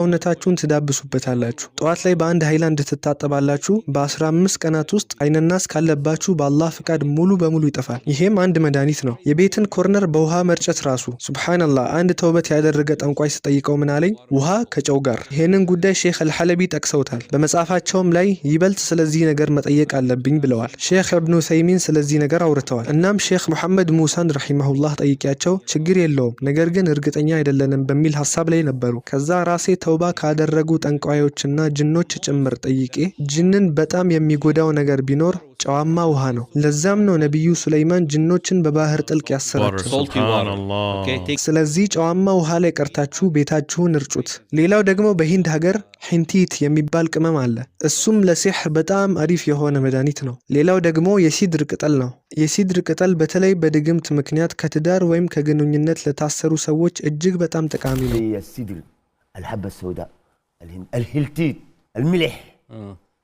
ሰውነታችሁን ትዳብሱበታላችሁ። ጠዋት ላይ በአንድ ሃይላንድ ትታጠባላችሁ። በ15 ቀናት ውስጥ አይነናስ ካለባችሁ በአላህ ፍቃድ ሙሉ በሙሉ ይጠፋል። ይሄም አንድ መድኃኒት ነው። የቤትን ኮርነር በውሃ መርጨት ራሱ ሱብሃንአላህ። አንድ ተውበት ያደረገ ጠንቋይ ስጠይቀው ምን አለኝ? ውሃ ከጨው ጋር። ይሄንን ጉዳይ ሼክ አልሐለቢ ጠቅሰውታል። በመጽሐፋቸውም ላይ ይበልጥ ስለዚህ ነገር መጠየቅ አለብኝ ብለዋል። ሼክ ኢብኑ ሰይሚን ስለዚህ ነገር አውርተዋል። እናም ሼክ መሐመድ ሙሳን ረሂመሁላህ ጠይቂያቸው ችግር የለውም ነገር ግን እርግጠኛ አይደለንም በሚል ሐሳብ ላይ ነበሩ። ከዛ ራሴ ተውባ ካደረጉ ጠንቋዮችና ጅኖች ጭምር ጠይቄ ጅንን በጣም የሚጎዳው ነገር ቢኖር ጨዋማ ውሃ ነው። ለዛም ነው ነብዩ ሱለይማን ጅኖችን በባህር ጥልቅ ያሰራቸው። ስለዚህ ጨዋማ ውሃ ላይ ቀርታችሁ ቤታችሁን እርጩት። ሌላው ደግሞ በሂንድ ሀገር ሂንቲት የሚባል ቅመም አለ። እሱም ለሲህር በጣም አሪፍ የሆነ መድኃኒት ነው። ሌላው ደግሞ የሲድር ቅጠል ነው። የሲድር ቅጠል በተለይ በድግምት ምክንያት ከትዳር ወይም ከግንኙነት ለታሰሩ ሰዎች እጅግ በጣም ጠቃሚ ነው። الحبة السوداء الهلتيت الملح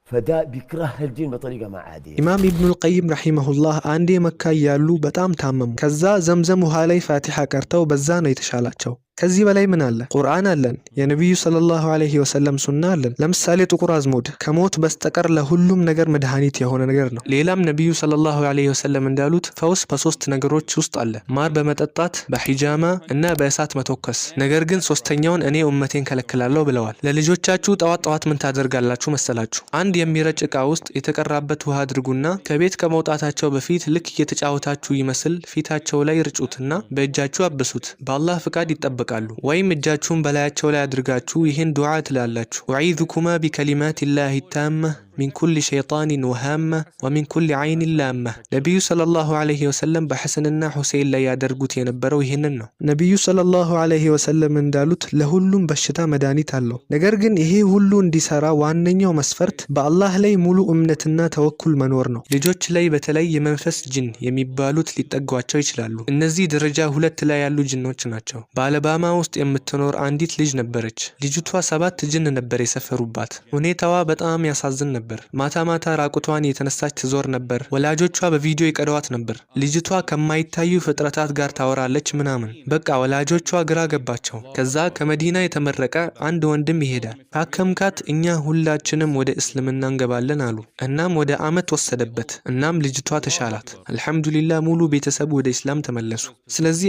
فدا بيكره الجن بطريقة ما عادية. ኢማም ኢብኑል ቀይም ረሂመሁላህ አንዴ መካ ያሉ በጣም ታመሙ። ከዛ ዘምዘም ውሃ ላይ ፋቲሃ ቀርተው በዛ ነው የተሻላቸው። ከዚህ በላይ ምን አለ? ቁርአን አለን። የነብዩ ሰለላሁ ዐለይሂ ወሰለም ሱና አለን። ለምሳሌ ጥቁር አዝሙድ ከሞት በስተቀር ለሁሉም ነገር መድኃኒት የሆነ ነገር ነው። ሌላም ነብዩ ሰለላሁ ዐለይሂ ወሰለም እንዳሉት ፈውስ በሶስት ነገሮች ውስጥ አለ። ማር በመጠጣት በሂጃማ እና በእሳት መተኮስ። ነገር ግን ሶስተኛውን እኔ ኡመቴን ከለክላለሁ ብለዋል። ለልጆቻችሁ ጠዋት ምን ታደርጋላችሁ መሰላችሁ? አንድ የሚረጭ ዕቃ ውስጥ የተቀራበት ውሃ አድርጉና ከቤት ከመውጣታቸው በፊት ልክ እየተጫወታችሁ ይመስል ፊታቸው ላይ ርጩትና በእጃችሁ አብሱት። በአላህ ፍቃድ ይጠበቃል። ወይም እጃችሁን በላያቸው ላይ አድርጋችሁ ይህን ዱዓ ትላላችሁ። ወዒዙኩማ ቢከሊማቲላሂ ታማ ሚን ኩል ሸይጣኒን ወሃማ ወሚን ኩል ዐይኒን ላማ። ነቢዩ ሰለላሁ ዐለይሂ ወሰለም በሐሰንና ሁሴን ላይ ያደርጉት የነበረው ይህንን ነው። ነቢዩ ሰለላሁ ዐለይሂ ወሰለም እንዳሉት ለሁሉም በሽታ መድኃኒት አለው። ነገር ግን ይሄ ሁሉ እንዲሰራ ዋነኛው መስፈርት በአላህ ላይ ሙሉ እምነትና ተወኩል መኖር ነው። ልጆች ላይ በተለይ የመንፈስ ጅን የሚባሉት ሊጠጓቸው ይችላሉ። እነዚህ ደረጃ 2 ላይ ያሉ ጅኖች ናቸው። በአለባማ ውስጥ የምትኖር አንዲት ልጅ ነበረች። ልጅቷ 7 ጅን ነበር የሰፈሩባት። ሁኔታዋ በጣም ያሳዝን ነበር። ማታ ራቁቷን የተነሳች ትዞር ነበር። ወላጆቿ በቪዲዮ ይቀዷት ነበር። ልጅቷ ከማይታዩ ፍጥረታት ጋር ታወራለች ምናምን። በቃ ወላጆቿ ግራ ገባቸው። ከዛ ከመዲና የተመረቀ አንድ ወንድም ይሄዳል። አከምካት፣ እኛ ሁላችንም ወደ እስልምና እንገባለን አሉ። እናም ወደ አመት ወሰደበት። እናም ልጅቷ ተሻላት። አልሐምዱሊላህ ሙሉ ቤተሰብ ወደ እስላም ተመለሱ። ስለዚህ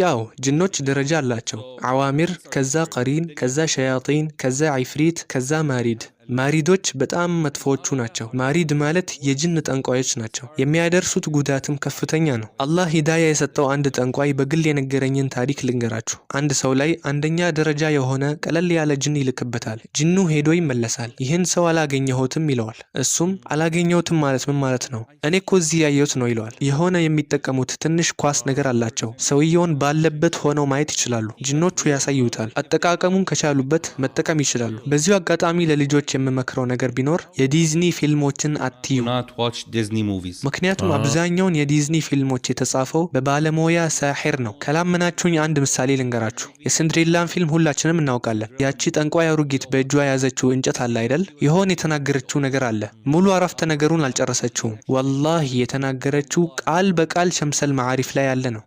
ጅኖች ደረጃ አላቸው። አዋሚር፣ ከዛ ቀሪን፣ ከዛ ሸያጢን፣ ከዛ ዒፍሪት፣ ከዛ ማሪድ። ማሪዶች በጣም መጥፎቹ ናቸው። ማሪድ ማለት የጅን ጠንቋዮች ናቸው። የሚያደርሱት ጉዳትም ከፍተኛ ነው። አላህ ሂዳያ የሰጠው አንድ ጠንቋይ በግል የነገረኝን ታሪክ ልንገራችሁ። አንድ ሰው ላይ አንደኛ ደረጃ የሆነ ቀለል ያለ ጅን ይልክበታል። ጅኑ ሄዶ ይመለሳል። ይህን ሰው አላገኘሁትም ይለዋል። እሱም አላገኘሁትም ማለት ምን ማለት ነው? እኔ እኮ እዚህ ያየሁት ነው ይለዋል። የሆነ የሚጠቀሙት ትንሽ ኳስ ነገር አላቸው። ሰውየውን ባለበት ሆነው ማየት ይችላሉ። ጅኖቹ ያሳዩታል። አጠቃቀሙን ከቻሉበት መጠቀም ይችላሉ። በዚሁ አጋጣሚ ለልጆች የምመክረው ነገር ቢኖር የዲዝኒ ፊልሞችን አትዩ። ምክንያቱም አብዛኛውን የዲዝኒ ፊልሞች የተጻፈው በባለሙያ ሳሒር ነው። ካላመናችሁኝ አንድ ምሳሌ ልንገራችሁ። የሲንድሬላን ፊልም ሁላችንም እናውቃለን። ያቺ ጠንቋይ አሩጊት በእጇ ያዘችው እንጨት አለ አይደል? የሆነ የተናገረችው ነገር አለ። ሙሉ አረፍተ ነገሩን አልጨረሰችውም። ወላሂ የተናገረችው ቃል በቃል ሸምሰል መዓሪፍ ላይ ያለ ነው።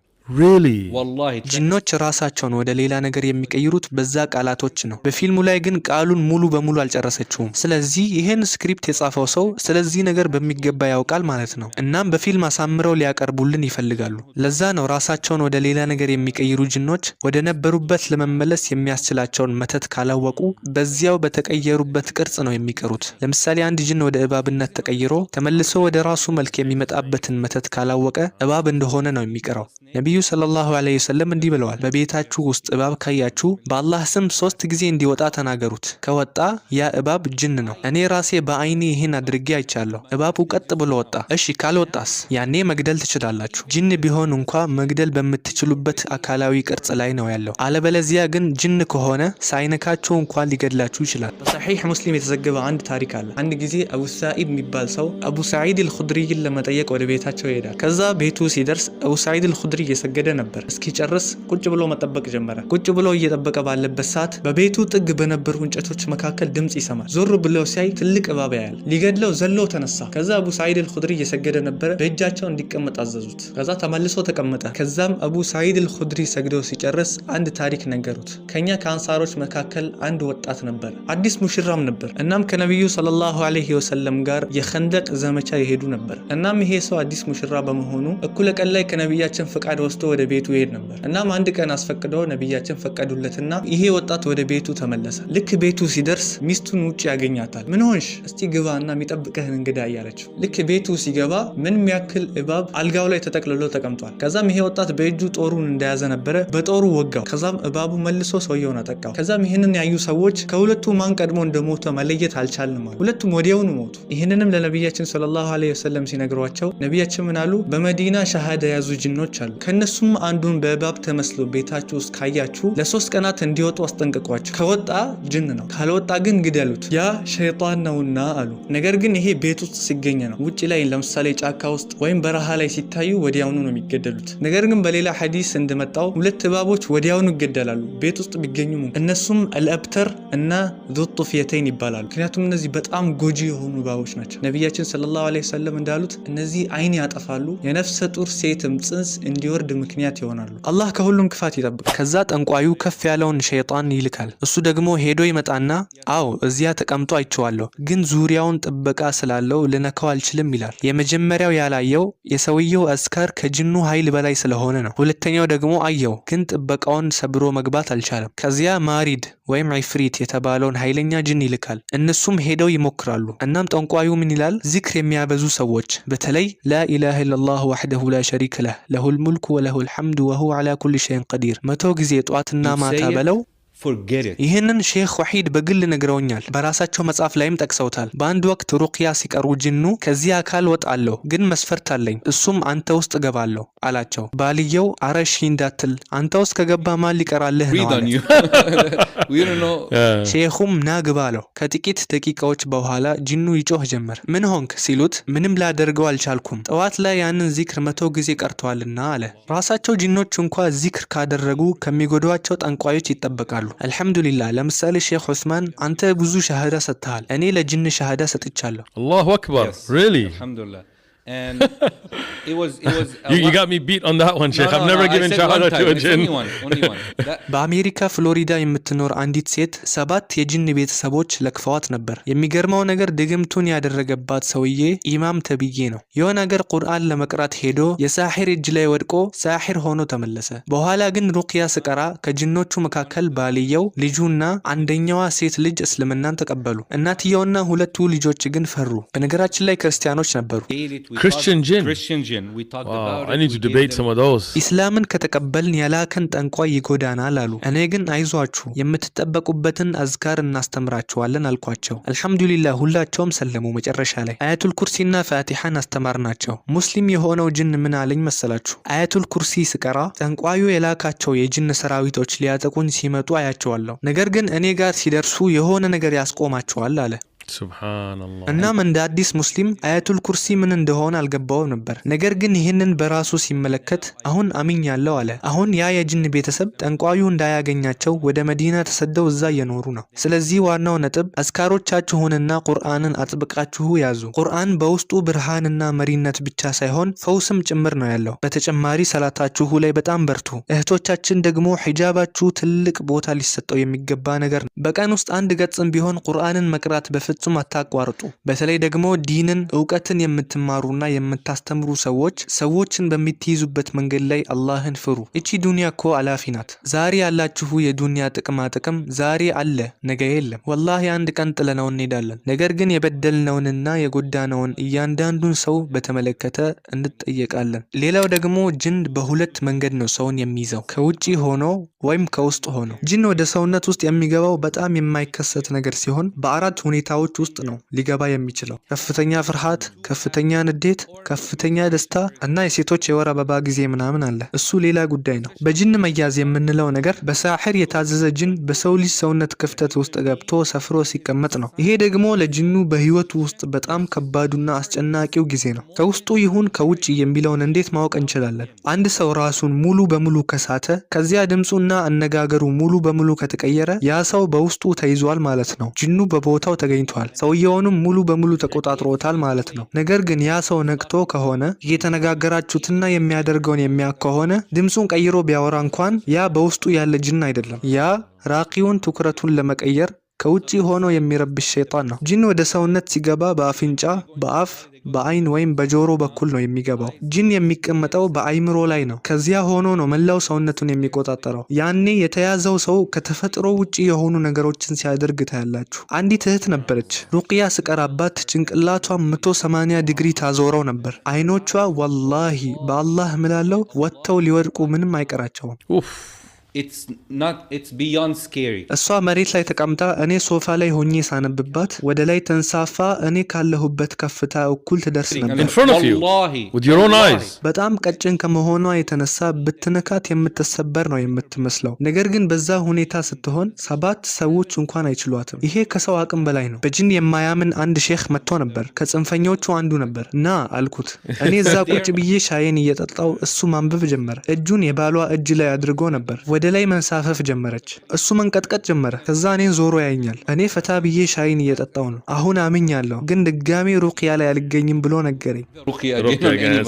ጅኖች ራሳቸውን ወደ ሌላ ነገር የሚቀይሩት በዛ ቃላቶች ነው። በፊልሙ ላይ ግን ቃሉን ሙሉ በሙሉ አልጨረሰችውም። ስለዚህ ይህን ስክሪፕት የጻፈው ሰው ስለዚህ ነገር በሚገባ ያውቃል ማለት ነው። እናም በፊልም አሳምረው ሊያቀርቡልን ይፈልጋሉ። ለዛ ነው ራሳቸውን ወደ ሌላ ነገር የሚቀይሩ ጅኖች ወደ ነበሩበት ለመመለስ የሚያስችላቸውን መተት ካላወቁ በዚያው በተቀየሩበት ቅርጽ ነው የሚቀሩት። ለምሳሌ አንድ ጅን ወደ እባብነት ተቀይሮ ተመልሶ ወደ ራሱ መልክ የሚመጣበትን መተት ካላወቀ እባብ እንደሆነ ነው የሚቀረው። ነብዩ ሰለላሁ ዐለይሂ ወሰለም እንዲህ ብለዋል፣ በቤታችሁ ውስጥ እባብ ካያችሁ በአላህ ስም 3 ጊዜ እንዲወጣ ተናገሩት። ከወጣ ያ እባብ ጅን ነው። እኔ ራሴ በአይኔ ይህን አድርጌ አይቻለሁ። እባቡ ቀጥ ብሎ ወጣ። እሺ ካልወጣስ? ያኔ መግደል ትችላላችሁ። ጅን ቢሆን እንኳ መግደል በምትችሉበት አካላዊ ቅርጽ ላይ ነው ያለው። አለበለዚያ ግን ጅን ከሆነ ሳይነካችሁ እንኳን ሊገድላችሁ ይችላል። በሰሒህ ሙስሊም የተዘገበ አንድ ታሪክ አለ። አንድ ጊዜ አቡ ሰዒድ የሚባል ሰው አቡ ሰዒድ አልኹድሪይን ለመጠየቅ ወደ ቤታቸው ይሄዳል። ከዛ ቤቱ ሲደርስ አቡ ሰዒድ አልኹድሪ እየሰገደ ነበር። እስኪጨርስ ቁጭ ብሎ መጠበቅ ጀመረ። ቁጭ ብሎ እየጠበቀ ባለበት ሰዓት በቤቱ ጥግ በነበሩ እንጨቶች መካከል ድምጽ ይሰማል። ዞር ብሎ ሲያይ ትልቅ እባብ ያያል። ሊገድለው ዘሎ ተነሳ። ከዛ አቡ ሰዒድ አልኹድሪ እየሰገደ ነበረ። በእጃቸው እንዲቀመጥ አዘዙት። ከዛ ተመልሶ ተቀመጠ። ከዛም አቡ ሰዒድ አልኹድሪ ሰግዶ ሲጨርስ አንድ ታሪክ ነገሩት። ከኛ ከአንሳሮች መካከል አንድ ወጣት ነበር፣ አዲስ ሙሽራም ነበር። እናም ከነብዩ ሰለላሁ ዐለይሂ ወሰለም ጋር የኸንደቅ ዘመቻ ይሄዱ ነበር። እናም ይሄ ሰው አዲስ ሙሽራ በመሆኑ እኩለ ቀን ላይ ከነብያችን ፍቃድ ወስዶ ወደ ቤቱ ይሄድ ነበር። እናም አንድ ቀን አስፈቅደው ነብያችን ፈቀዱለትና ይሄ ወጣት ወደ ቤቱ ተመለሰ። ልክ ቤቱ ሲደርስ ሚስቱን ውጭ ያገኛታል። ምን ሆንሽ? እስቲ ግባና የሚጠብቅህን እንግዳ እያለችው። ልክ ቤቱ ሲገባ ምንም ያክል እባብ አልጋው ላይ ተጠቅልሎ ተቀምጧል። ከዛም ይሄ ወጣት በእጁ ጦሩን እንደያዘ ነበረ። በጦሩ ወጋው። ከዛም እባቡ መልሶ ሰውየውን አጠቃው። ከዛም ይህንን ያዩ ሰዎች ከሁለቱ ማን ቀድሞ እንደሞተ መለየት አልቻልንም አሉ። ሁለቱም ወዲያውኑ ሞቱ። ይህንንም ለነብያችን ሰለላሁ ዐለይሂ ወሰለም ሲነግሯቸው ነብያችን ምን አሉ? በመዲና ሻሃዳ ያዙ ጅኖች አሉ። ከነሱም አንዱን በእባብ ተመስሎ ቤታችሁ ውስጥ ካያችሁ ለ3 ቀናት እንዲወጡ አስጠንቅቋቸው። ከወጣ ጅን ነው፣ ካልወጣ ግን ግደሉት፣ ያ ሸይጣን ነውና አሉ። ነገር ግን ይሄ ቤት ውስጥ ሲገኝ ነው። ውጪ ላይ ለምሳሌ ጫካ ውስጥ ወይም በረሃ ላይ ሲታዩ ወዲያውኑ ነው የሚገደሉት። ነገር ግን በሌላ ሐዲስ እንደመጣው ሁለት እባቦች ወዲያውኑ ይገደላሉ ቤት ውስጥ ቢገኙ። እነሱም አልአብተር እና ዙጡፍየተይን ይባላሉ። ምክንያቱም እነዚህ በጣም ጎጂ የሆኑ እባቦች ናቸው። ነብያችን ሰለላሁ ዐለይሂ ወሰለም እንዳሉት እነዚህ አይን ያጠፋሉ፣ የነፍሰ ጡር ሴትም ጽንስ እንዲወርድ ምክንያት ይሆናሉ። አላህ ከሁሉም ክፋት ይጠብቅ። ከዛ ጠንቋዩ ከፍ ያለውን ሸይጣን ይልካል። እሱ ደግሞ ሄዶ ይመጣና አዎ እዚያ ተቀምጦ አይቼዋለሁ፣ ግን ዙሪያውን ጥበቃ ስላለው ልነካው አልችልም ይላል። የመጀመሪያው ያላየው የሰውየው አስካር ከጅኑ ኃይል በላይ ስለሆነ ነው። ሁለተኛው ደግሞ አየው፣ ግን ጥበቃውን ሰብሮ መግባት አልቻለም። ከዚያ ማሪድ ወይም ዒፍሪት የተባለውን ኃይለኛ ጅን ይልካል። እነሱም ሄደው ይሞክራሉ። እናም ጠንቋዩ ምን ይላል? ዚክር የሚያበዙ ሰዎች በተለይ ላኢላሃ ኢለላህ ወህደሁ ላ ሸሪከ ለህ ለሁል ሙልኩ ወለሁል ሐምዱ ወሁወ ዐላ ኩሊ ሸይኢን ቀዲር 100 ጊዜ ጧትና ማታ በለው። ይህንን ሼክ ወሒድ በግል ነግረውኛል። በራሳቸው መጽሐፍ ላይም ጠቅሰውታል። በአንድ ወቅት ሩቅያ ሲቀሩ ጅኑ ከዚህ አካል ወጣለሁ፣ ግን መስፈርት አለኝ፣ እሱም አንተ ውስጥ ገባለሁ አላቸው። ባልየው አረሺ እንዳትል አንተ ውስጥ ከገባ ማን ሊቀራልህ ነው አለ። ሼኹም ና ግባ አለው። ከጥቂት ደቂቃዎች በኋላ ጅኑ ይጮህ ጀመር። ምን ሆንክ ሲሉት ምንም ላደርገው አልቻልኩም፣ ጠዋት ላይ ያንን ዚክር 100 ጊዜ ቀርተዋልና አለ። ራሳቸው ጅኖች እንኳ ዚክር ካደረጉ ከሚጎዷቸው ጠንቋዮች ይጠበቃሉ። አልሐምዱሊላህ። ለምሳሌ ሼክ ዑስማን አንተ ብዙ ሻሃዳ ሰጥተሃል፣ እኔ ለጅን ሻሃዳ ሰጥቻለሁ። አላሁ አክበር። Really? Alhamdulillah. And it was you got me beat on that one, Sheikh. I've never given shahada to a jinn. Only one. በአሜሪካ ፍሎሪዳ የምትኖር አንዲት ሴት 7 የጅን ቤተሰቦች ለክፈዋት ነበር። የሚገርመው ነገር ድግምቱን ያደረገባት ሰውዬ ኢማም ተብዬ ነው። የሆነ ነገር ቁርአን ለመቅራት ሄዶ የሳሒር እጅ ላይ ወድቆ ሳሒር ሆኖ ተመለሰ። በኋላ ግን ሩቅያ ስቀራ ከጅኖቹ መካከል ባልየው፣ ልጁና አንደኛዋ ሴት ልጅ እስልምናን ተቀበሉ። እናትየውና ሁለቱ ልጆች ግን ፈሩ። በነገራችን ላይ ክርስቲያኖች ነበሩ። Christian jinn. We talked Wow, about I need to debate some of those. ኢስላምን ከተቀበልን ያላከን ጠንቋይ ይጎዳናል አሉ። እኔ ግን አይዟችሁ የምትጠበቁበትን አዝካር እናስተምራችኋለን አልኳቸው። አልሐምዱሊላህ ሁላቸውም ሰለሙ። መጨረሻ ላይ አያቱል ኩርሲና ፋቲሐን አስተማርናቸው። ሙስሊም የሆነው ጅን ምን አለኝ መሰላችሁ? አያቱል ኩርሲ ስቀራ ጠንቋዩ የላካቸው የጅን ሰራዊቶች ሊያጠቁኝ ሲመጡ አያቸዋለሁ። ነገር ግን እኔ ጋር ሲደርሱ የሆነ ነገር ያስቆማቸዋል አለ። ሱብሃንአላህ። እናም እንደ አዲስ ሙስሊም አያቱል ኩርሲ ምን እንደሆነ አልገባውም ነበር። ነገር ግን ይህንን በራሱ ሲመለከት አሁን አምኛለሁ አለ። አሁን ያ የጅን ቤተሰብ ጠንቋዩ እንዳያገኛቸው ወደ መዲና ተሰደው እዛ እየኖሩ ነው። ስለዚህ ዋናው ነጥብ አዝካሮቻችሁንና ቁርአንን አጥብቃችሁ ያዙ። ቁርአን በውስጡ ብርሃንና መሪነት ብቻ ሳይሆን ፈውስም ጭምር ነው ያለው። በተጨማሪ ሰላታችሁ ላይ በጣም በርቱ። እህቶቻችን ደግሞ ሒጃባችሁ ትልቅ ቦታ ሊሰጠው የሚገባ ነገር ነው። በቀን ውስጥ አንድ ገጽም ቢሆን ቁርአንን መቅራት በፍጹም አታቋርጡ። በተለይ ደግሞ ዲንን እውቀትን የምትማሩና የምታስተምሩ ሰዎችን በሚትይዙበት መንገድ ላይ አላህን ፍሩ። እቺ ዱንያ እኮ አላፊ ናት። ዛሬ ያላችሁ የዱንያ ጥቅማ ጥቅም ዛሬ አለ፣ ነገ የለም። ወላሂ አንድ ቀን ጥለነው እንሄዳለን። ነገር ግን የበደልነውንና የጎዳነውን እያንዳንዱን ሰው በተመለከተ እንጠየቃለን። ሌላው ደግሞ ጅን በሁለት መንገድ ነው ሰውን የሚይዘው። ከውጪ ሆኖ ወይም ከውስጥ ሆኖ። ጂን ወደ ሰውነት ውስጥ የሚገባው በጣም የማይከሰት ነገር ሲሆን በአራት ሁኔታዎች ውስጥ ነው ሊገባ የሚችለው። ከፍተኛ ፍርሃት፣ ከፍተኛ ንዴት፣ ከፍተኛ ደስታ እና የሴቶች የወር አበባ ጊዜ ምናምን አለ። እሱ ሌላ ጉዳይ ነው። በጂን መያዝ የምንለው ነገር በሳሕር የታዘዘ ጂን በሰው ልጅ ሰውነት ክፍተት ውስጥ ገብቶ ሰፍሮ ሲቀመጥ ነው። ይሄ ደግሞ ለጂኑ በህይወቱ ውስጥ በጣም ከባዱና አስጨናቂው ጊዜ ነው። ከውስጡ ይሁን ከውጭ የሚለውን እንዴት ማወቅ እንችላለን? አንድ ሰው ራሱን ሙሉ በሙሉ ከሳተ፣ ከዚያ ድምፁና አነጋገሩ ሙሉ በሙሉ ከተቀየረ ያ ሰው በውስጡ ተይዟል ማለት ነው። ጂኑ በቦታው ተገኝቷል፣ ሰውየውንም ሙሉ በሙሉ ተቆጣጥሮታል ማለት ነው። ነገር ግን ያ ሰው ነቅቶ ከሆነ እየተነጋገራችሁትና የሚያደርገውን የሚያውቅ ከሆነ ድምፁን ቀይሮ ቢያወራ እንኳን ያ በውስጡ ያለ ጂን አይደለም። ያ ራቂውን ትኩረቱን ለመቀየር ከውጪ ሆኖ የሚረብሽ ሸይጣን ነው። ጂን ወደ ሰውነት ሲገባ በአፍንጫ፣ በአፍ፣ በአይን ወይም በጆሮ በኩል ነው የሚገባው። ጂን የሚቀመጠው በአይምሮ ላይ ነው። ከዚያ ሆኖ ነው መላው ሰውነቱን የሚቆጣጠረው። ያኔ የተያዘው ሰው ከተፈጥሮ ውጪ የሆኑ ነገሮችን ሲያደርግ ታያላችሁ። አንዲት እህት ነበረች። ሩቅያ ስቀራባት ጭንቅላቷን 180 ዲግሪ ታዞረው ነበር። አይኖቿ ወላሂ በአላህ ምላለው ወጥተው ሊወድቁ ምንም አይቀራቸውም። It's beyond scary. እሷ መሬት ላይ ተቀምጣ እኔ ሶፋ ላይ ሆኜ ሳነብባት ወደ ላይ ተንሳፋ እኔ ካለሁበት ከፍታ እኩል ትደርስ ነበር። In front of you, with your own eyes. በጣም ቀጭን ከመሆኗ የተነሳ ብትነካት የምትሰበር ነው የምትመስለው። ነገር ግን በዛ ሁኔታ ስትሆን 7 ሰዎች እንኳን አይችሏትም። ይሄ ከሰው አቅም በላይ ነው። በጂን የማያምን አንድ ሼክ መጥቶ ነበር። ከጽንፈኞቹ አንዱ ነበር። ና አልኩት። እኔ እዛ ቁጭ ብዬ ሻይን እየጠጣው እሱ ማንበብ ጀመረ። እጁን የባሏ እጅ ላይ አድርጎ ነበር። ወደ ላይ መንሳፈፍ ጀመረች። እሱ መንቀጥቀጥ ጀመረ። ከዛ እኔን ዞሮ ያየኛል። እኔ ፈታ ብዬ ሻይን እየጠጣው ነው። አሁን አምኛለሁ፣ ግን ድጋሚ ሩቅያ ላይ አልገኝም ብሎ ነገረኝ።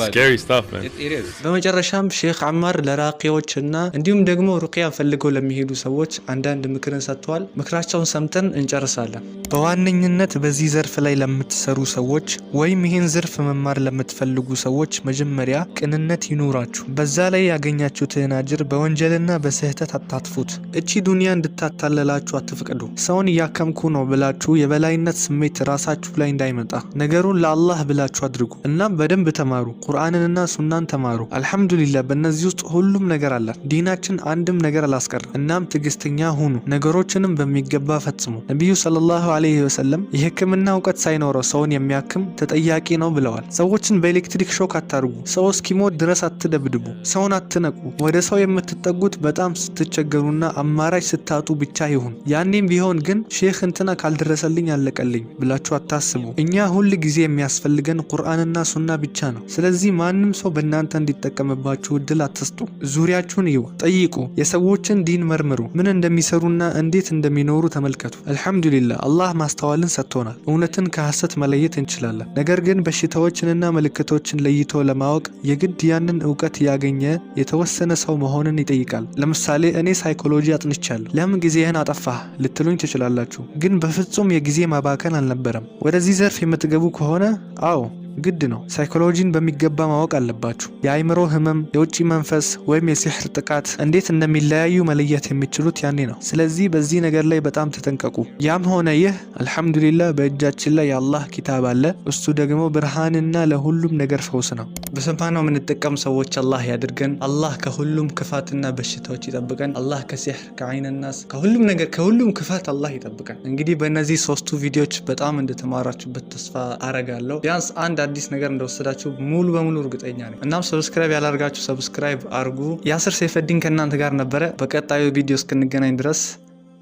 Scary stuff, man. It is. በመጨረሻም ሼክ አማር ለራቂዎችና እንዲሁም ደግሞ ሩቅያ ፈልገው ለሚሄዱ ሰዎች አንዳንድ ምክርን ሰጥተዋል። ምክራቸውን ሰምተን እንጨርሳለን። በዋነኝነት በዚህ ዘርፍ ላይ ለምትሰሩ ሰዎች ወይም ይህን ዘርፍ መማር ለምትፈልጉ ሰዎች መጀመሪያ ቅንነት ይኑራችሁ። በዛ ላይ ያገኛችሁትን አጅር በወንጀልና በስህተት አታጥፉት። እቺ ዱንያ እንድታታለላችሁ አትፍቀዱ። ሰውን እያከምኩ ነው ብላችሁ የበላይነት ስሜት ራሳችሁ ላይ እንዳይመጣ ነገሩን ለአላህ ብላችሁ አድርጉ። እናም በደንብ ተማሩ። ቁርአንንና ሱናን ተማሩ። አልሐምዱሊላህ በእነዚህ ውስጥ ሁሉም ነገር አለ። ዲናችን አንድም ነገር አላስቀርም። እናም ትዕግስተኛ ሁኑ፣ ነገሮችንም በሚገባ ፈጽሙ። ነቢዩ ሰለላሁ ዐለይሂ ወሰለም የህክምና እውቀት ሳይኖረው ሰውን የሚያክም ተጠያቂ ነው ብለዋል። ሰዎችን በኤሌክትሪክ ሾክ አታርጉ። ሰው እስኪሞት ድረስ አትደብድቡ። ሰውን አትነቁ። ወደ ሰው የምትጠጉት በጣም ስትቸገሩና አማራጭ ስታጡ ብቻ ይሁን። ያኔም ቢሆን ግን ሼክ እንትና ካልደረሰልኝ አለቀልኝ ብላችሁ አታስቡ። እኛ ሁል ጊዜ የሚያስፈልገን ቁርአንና ሱና ብቻ ነው። ስለዚህ ማንም ሰው በእናንተ እንዲጠቀምባችሁ እድል አትስጡ። ዙሪያችሁን እዩ፣ ጠይቁ፣ የሰዎችን ዲን መርምሩ፣ ምን እንደሚሰሩና እንዴት እንደሚኖሩ ተመልከቱ። አልሐምዱሊላህ አላህ ማስተዋልን ሰጥቶናል። እውነትን ከሐሰት መለየት እንችላለን። ነገር ግን በሽታዎችንና ምልክቶችን ለይቶ ለማወቅ የግድ ያንን እውቀት ያገኘ የተወሰነ ሰው መሆንን ይጠይቃል። ለምሳሌ እኔ ሳይኮሎጂ አጥንቻለሁ። ለምን ጊዜህን አጠፋህ ልትሉኝ ትችላላችሁ። ግን በፍጹም የጊዜ ማባከን አልነበረም። ወደዚህ ዘርፍ የምትገቡ ከሆነ አዎ ግድ ነው። ሳይኮሎጂን በሚገባ ማወቅ አለባችሁ። የአይምሮ ህመም፣ የውጭ መንፈስ ወይም የሲህር ጥቃት እንዴት እንደሚለያዩ መለየት የሚችሉት ያኔ ነው። ስለዚህ በዚህ ነገር ላይ በጣም ተጠንቀቁ። ያም ሆነ ይህ አልሐምዱሊላህ በእጃችን ላይ የአላህ ኪታብ አለ። እሱ ደግሞ ብርሃንና ለሁሉም ነገር ፈውስ ነው። በሰማነው የምንጠቀም ሰዎች አላህ ያድርገን። አላህ ከሁሉም ክፋትና በሽታዎች ይጠብቀን። አላህ ከሲህር፣ ከአይንናስ፣ ከሁሉም ነገር ከሁሉም ክፋት አላህ ይጠብቀን። እንግዲህ በእነዚህ 3 ቪዲዮዎች በጣም እንደተማራችሁበት ተስፋ አረጋለሁ። ቢያንስ አንድ አዲስ ነገር እንደወሰዳችሁ ሙሉ በሙሉ እርግጠኛ ነኝ። እናም ሰብስክራይብ ያላርጋችሁ ሰብስክራይብ አርጉ። ያስር ሰይፈዲን ከእናንተ ጋር ነበረ። በቀጣዩ ቪዲዮ እስክንገናኝ ድረስ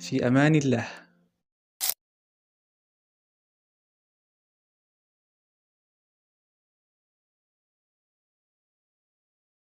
ፊ አማኒላህ